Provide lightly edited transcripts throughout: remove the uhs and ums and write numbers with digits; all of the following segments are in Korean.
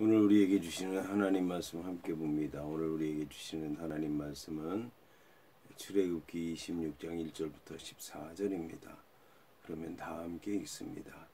오늘 우리에게 주시는 하나님 말씀 함께 봅니다. 오늘 우리에게 주시는 하나님 말씀은 출애굽기 26장 1절부터 14절입니다. 그러면 다 함께 읽습니다.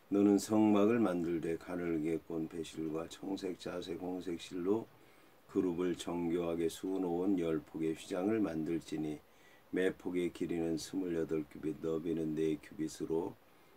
너는 성막을 만들되 가늘게 꼰 배실과 청색, 자색, 홍색 실로 그룹을 정교하게 수놓은 10폭의 휘장을 만들지니 매 폭의 길이는 28규빗, 너비는 4규빗으로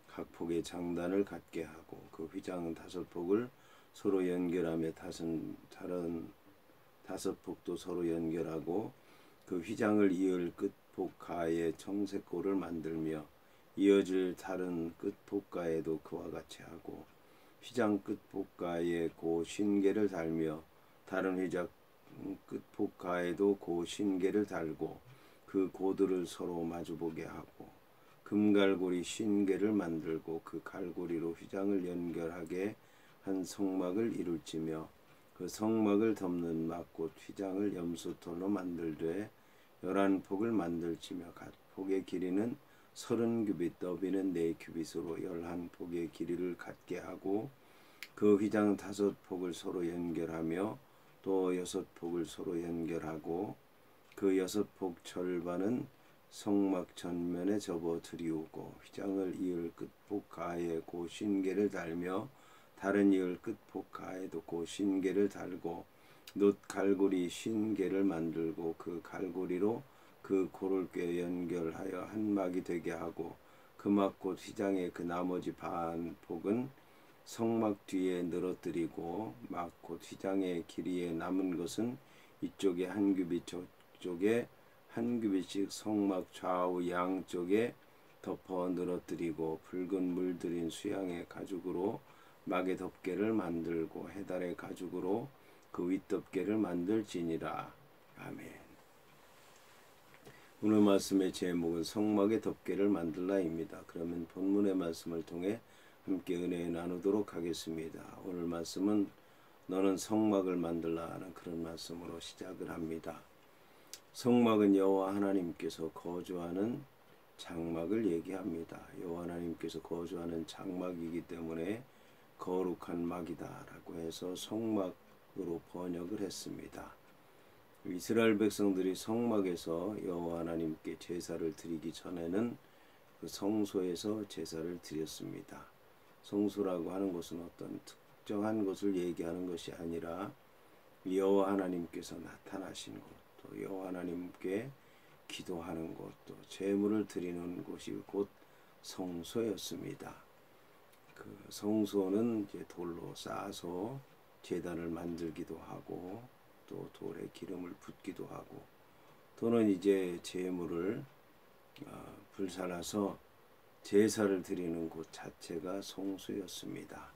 각 폭의 장단을 갖게 하고 그 휘장 5폭을 서로 연결하며 다른 5폭도 서로 연결하고 그 휘장을 이을 끝폭 가에 청색고를 만들며 이어질 다른 끝폭 가에도 그와 같이 하고 휘장 끝폭 가에 고 신계를 달며 다른 휘장 끝폭 가에도 고 신계를 달고 그 고들을 서로 마주보게 하고 금갈고리 신계를 만들고 그 갈고리로 휘장을 연결하게 한 성막을 이룰지며 그 성막을 덮는 막곧 휘장을 염소털로 만들되 11폭을 만들지며 각 폭의 길이는 30규빗, 너비는 4규빗으로 11폭의 길이를 갖게 하고 그 휘장 5폭을 서로 연결하며 또 6폭을 서로 연결하고 그 6폭 절반은 성막 전면에 접어 들이우고 휘장을 이을 끝폭 가에 고 신계를 달며 다른 이을 끝폭 가에도 고 신계를 달고 놋 갈고리 신계를 만들고 그 갈고리로 그 고를 꿰 연결하여 한 막이 되게 하고 그 막 곧 휘장의 그 나머지 반폭은 성막 뒤에 늘어뜨리고 막 곧 휘장의 길이에 남은 것은 이쪽에 한 규빗 저쪽에 한 규빗씩 성막 좌우 양쪽에 덮어 늘어뜨리고 붉은 물들인 수양의 가죽으로 막의 덮개를 만들고 해달의 가죽으로 그 윗덮개를 만들지니라. 아멘. 오늘 말씀의 제목은 성막의 덮개를 만들라입니다. 그러면 본문의 말씀을 통해 함께 은혜 나누도록 하겠습니다. 오늘 말씀은 너는 성막을 만들라 하는 그런 말씀으로 시작을 합니다. 성막은 여호와 하나님께서 거주하는 장막을 얘기합니다. 여호와 하나님께서 거주하는 장막이기 때문에 거룩한 막이다 라고 해서 성막으로 번역을 했습니다. 이스라엘 백성들이 성막에서 여호와 하나님께 제사를 드리기 전에는 그 성소에서 제사를 드렸습니다. 성소라고 하는 것은 어떤 특정한 것을 얘기하는 것이 아니라 여호와 하나님께서 나타나신 곳, 또 여호와 하나님께 기도하는 곳, 또 제물을 드리는 곳이 곧 성소였습니다. 그 성소는 이제 돌로 쌓아서 제단을 만들기도 하고 또 돌에 기름을 붓기도 하고 또는 이제 제물을 불살라서 제사를 드리는 곳 자체가 성소였습니다.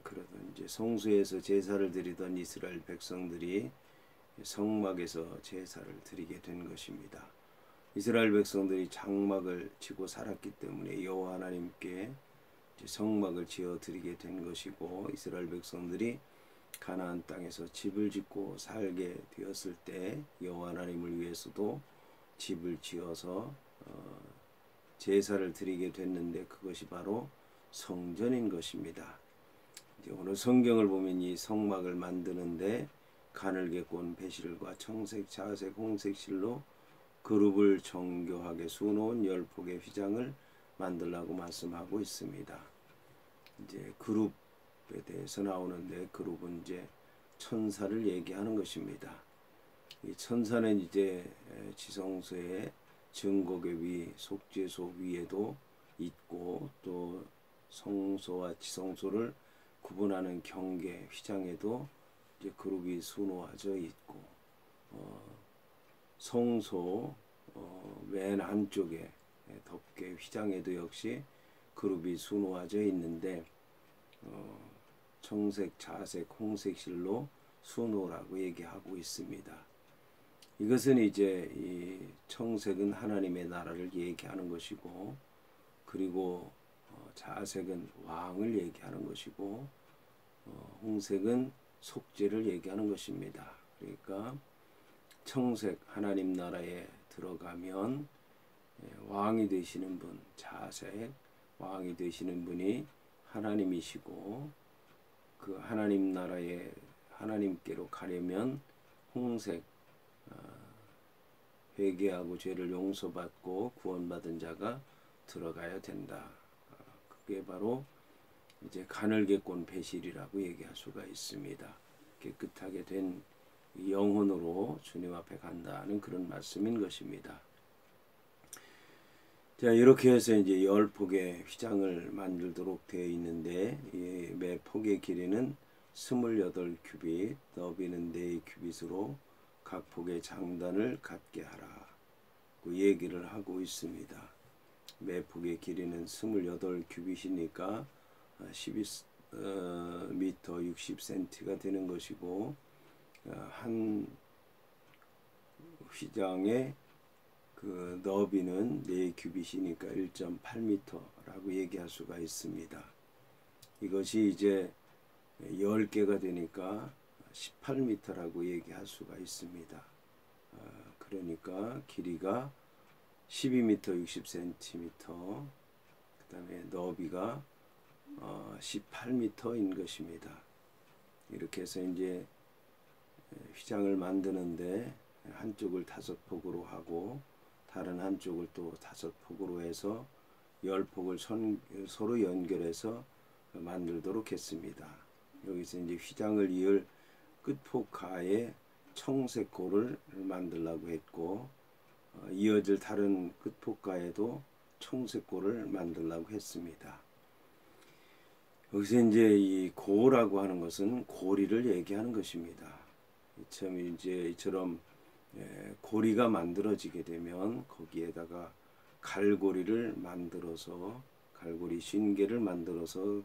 그러던 이제 성소에서 제사를 드리던 이스라엘 백성들이 성막에서 제사를 드리게 된 것입니다. 이스라엘 백성들이 장막을 지고 살았기 때문에 여호와 하나님께 성막을 지어 드리게 된 것이고 이스라엘 백성들이 가나안 땅에서 집을 짓고 살게 되었을 때 여호와 하나님을 위해서도 집을 지어서 제사를 드리게 됐는데 그것이 바로 성전인 것입니다. 이제 오늘 성경을 보면 이 성막을 만드는데 가늘게 꼰 배실과 청색, 자색, 홍색 실로 그룹을 정교하게 수놓은 10폭의 휘장을 만들라고 말씀하고 있습니다. 이제 그룹에 대해서 나오는데 그룹은 이제 천사를 얘기하는 것입니다. 이 천사는 이제 지성소의 증거궤 위, 속죄소 위에도 있고 또 성소와 지성소를 구분하는 경계 휘장에도 이제 그룹이 수놓아져 있고 성소 맨 안쪽에 덮개 휘장에도 역시 그룹이 수놓아져 있는데 청색, 자색, 홍색 실로 수놓으라고 얘기하고 있습니다. 이것은 이제 이 청색은 하나님의 나라를 얘기하는 것이고 그리고 자색은 왕을 얘기하는 것이고 홍색은 속죄를 얘기하는 것입니다. 그러니까 청색 하나님 나라에 들어가면 왕이 되시는 분, 자색 왕이 되시는 분이 하나님이시고 그 하나님 나라에 하나님께로 가려면 홍색 회개하고 죄를 용서받고 구원받은 자가 들어가야 된다. 그게 바로 이제 가늘게 꼰 배실이라고 얘기할 수가 있습니다. 깨끗하게 된 영혼으로 주님 앞에 간다는 그런 말씀인 것입니다. 자, 이렇게 해서 이제 10폭의 휘장을 만들도록 되어 있는데, 이 매 폭의 길이는 28규빗, 너비는 4규빗으로 각 폭의 장단을 갖게 하라. 그 얘기를 하고 있습니다. 매 폭의 길이는 28규빗이니까 12m 60cm가 되는 것이고, 한 휘장의 그 너비는 4규빗이니까 1.8m라고 얘기할 수가 있습니다. 이것이 이제 10개가 되니까 18m라고 얘기할 수가 있습니다. 그러니까 길이가 12m 60cm, 그 다음에 너비가 18m인 것입니다. 이렇게 해서 이제 휘장을 만드는데 한쪽을 5폭으로 하고 다른 한쪽을 또 5폭으로 해서 10폭을 서로 연결해서 만들도록 했습니다. 여기서 이제 휘장을 이을 끝폭가에 청색골을 만들려고 했고, 이어질 다른 끝폭가에도 청색골을 만들려고 했습니다. 여기서 이제 이 고라고 하는 것은 고리를 얘기하는 것입니다. 이처럼 고리가 만들어지게 되면 거기에다가 갈고리를 만들어서 갈고리 50개를 만들어서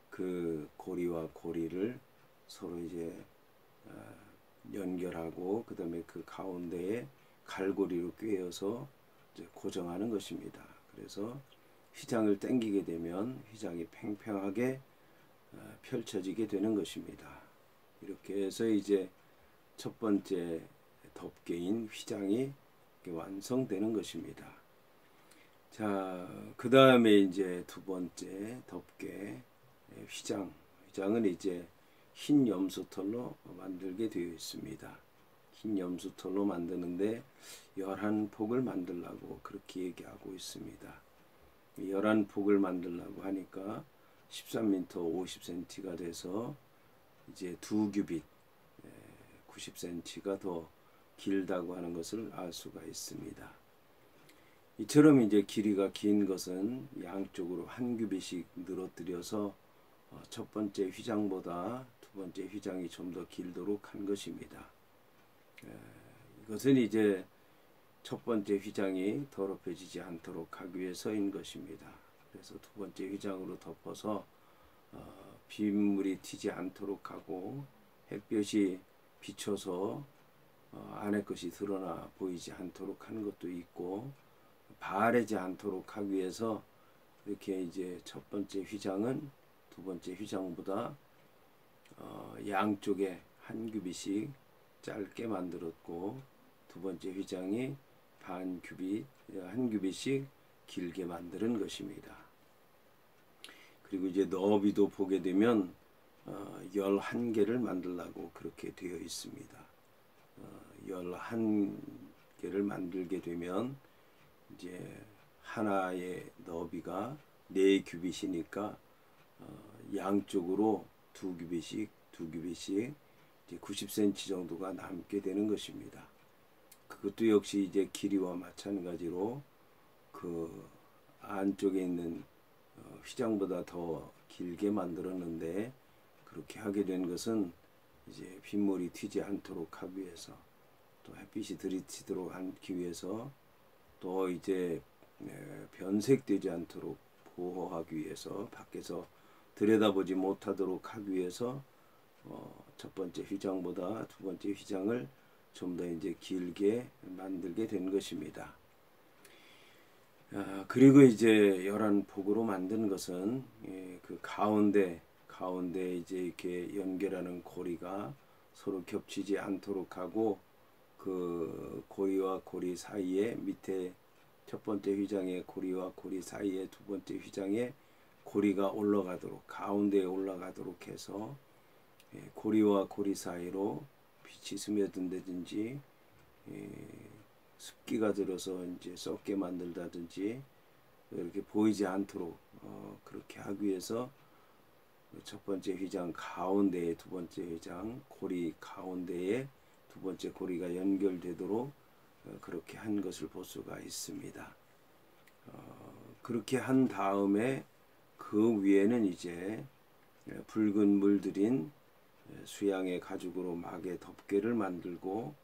그 고리와 고리를 서로 이제 연결하고 그 다음에 그 가운데에 갈고리로 꿰어서 이제 고정하는 것입니다. 그래서 휘장을 당기게 되면 휘장이 팽팽하게 펼쳐지게 되는 것입니다. 이렇게 해서 이제 첫 번째 덮개인 휘장이 완성되는 것입니다. 자, 그 다음에 이제 두 번째 덮개 휘장은 이제 흰 염소털로 만들게 되어 있습니다. 흰 염소털로 만드는데 11폭을 만들라고 그렇게 얘기하고 있습니다. 11폭을 만들라고 하니까 13m 50cm가 돼서 이제 2규빗 90cm가 더 길다고 하는 것을 알 수가 있습니다. 이처럼 이제 길이가 긴 것은 양쪽으로 한 규빗씩 늘어뜨려서 첫 번째 휘장보다 두 번째 휘장이 좀 더 길도록 한 것입니다. 이것은 이제 첫 번째 휘장이 더럽혀지지 않도록 하기 위해서인 것입니다. 그래서 두 번째 휘장으로 덮어서 빗물이 튀지 않도록 하고 햇볕이 비쳐서 안에 것이 드러나 보이지 않도록 하는 것도 있고, 바래지 않도록 하기 위해서 이렇게 이제 첫 번째 휘장은 두 번째 휘장보다 양쪽에 한 규빗씩 짧게 만들었고, 두 번째 휘장이 한 규빗씩 길게 만드는 것입니다. 그리고 이제 너비도 보게 되면 11개를 만들라고 그렇게 되어 있습니다. 11개를 만들게 되면 이제 하나의 너비가 4규빗이니까 양쪽으로 2규빗씩 이제 90cm 정도가 남게 되는 것입니다. 그것도 역시 이제 길이와 마찬가지로 그 안쪽에 있는 휘장보다 더 길게 만들었는데, 그렇게 하게 된 것은 이제 빗물이 튀지 않도록 하기 위해서, 또 햇빛이 들이치도록 하기 위해서, 또 이제 변색되지 않도록 보호하기 위해서, 밖에서 들여다보지 못하도록 하기 위해서 첫 번째 휘장보다 두 번째 휘장을 좀 더 이제 길게 만들게 된 것입니다. 그리고 이제 11폭으로 만든 것은 그 가운데 이제 이렇게 연결하는 고리가 서로 겹치지 않도록 하고, 그 고리와 고리 사이에 밑에 첫 번째 휘장의 고리와 고리 사이에 두 번째 휘장의 고리가 올라가도록, 가운데에 올라가도록 해서 고리와 고리 사이로 빛이 스며든다든지 습기가 들어서 이제 썩게 만들다든지 이렇게 보이지 않도록 그렇게 하기 위해서 첫 번째 휘장 가운데에 두 번째 휘장 고리 가운데에 두 번째 고리가 연결되도록 그렇게 한 것을 볼 수가 있습니다. 그렇게 한 다음에 그 위에는 이제 붉은 물들인 수양의 가죽으로 막의 덮개를 만들고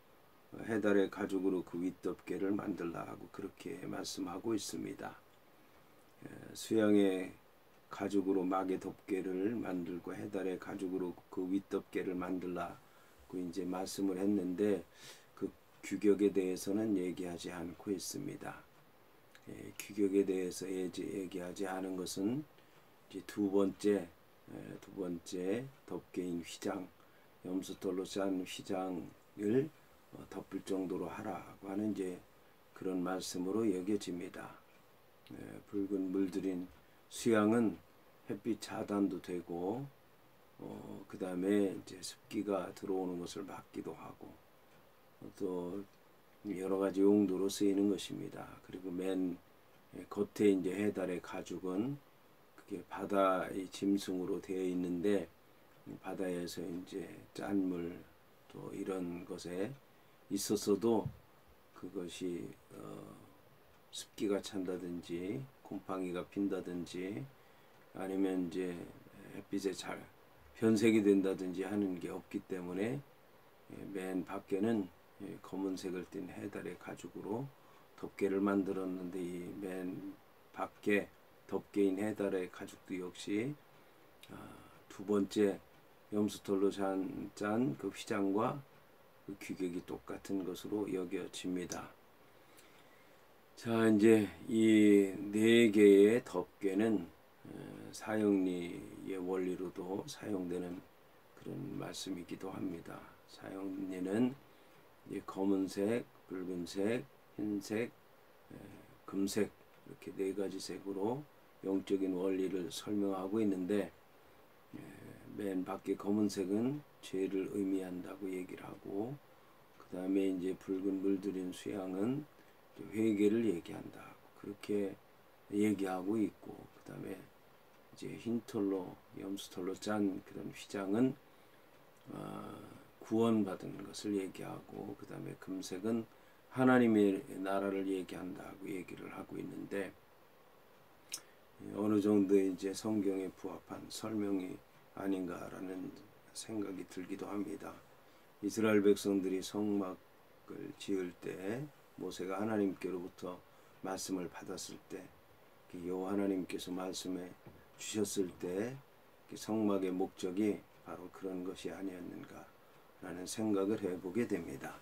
해달의 가죽으로 그 윗덮개를 만들라 하고 그렇게 말씀하고 있습니다. 수양의 가죽으로 막의 덮개를 만들고 해달의 가죽으로 그 윗덮개를 만들라고 이제 말씀을 했는데 그 규격에 대해서는 얘기하지 않고 있습니다. 규격에 대해서 얘기하지 않은 것은 이제 두 번째 덮개인 휘장, 염소털로 짠 휘장을 덮을 정도로 하라고 하는 이제 그런 말씀으로 여겨집니다. 붉은 물들인 수양은 햇빛 차단도 되고 그 다음에 이제 습기가 들어오는 것을 막기도 하고 또 여러 가지 용도로 쓰이는 것입니다. 그리고 맨 겉에 이제 해달의 가죽은 그게 바다의 짐승으로 되어 있는데 바다에서 이제 짠물 또 이런 것에 있었어도 그것이 습기가 찬다든지 곰팡이가 핀다든지 아니면 이제 햇빛에 잘 변색이 된다든지 하는 게 없기 때문에 맨 밖에는 검은색을 띤 해달의 가죽으로 덮개를 만들었는데 이 맨 밖에 덮개인 해달의 가죽도 역시 두 번째 염소털로 짠 그 휘장과 그 규격이 똑같은 것으로 여겨집니다. 자, 이제 이 네 개의 덮개는 사형리의 원리로도 사용되는 그런 말씀이기도 합니다. 사형리는 검은색, 붉은색, 흰색, 금색 이렇게 네 가지 색으로 영적인 원리를 설명하고 있는데 맨 밖에 검은색은 죄를 의미한다고 얘기를 하고 그 다음에 이제 붉은 물들인 수양은 회개를 얘기한다 그렇게 얘기하고 있고 그 다음에 이제 흰 털로 염소털로 짠 그런 휘장은 구원받은 것을 얘기하고 그 다음에 금색은 하나님의 나라를 얘기한다고 얘기를 하고 있는데 어느 정도 이제 성경에 부합한 설명이 아닌가라는 생각이 들기도 합니다. 이스라엘 백성들이 성막을 지을 때 모세가 하나님께로부터 말씀을 받았을 때 여호와 하나님께서 말씀해 주셨을 때 성막의 목적이 바로 그런 것이 아니었는가라는 생각을 해보게 됩니다.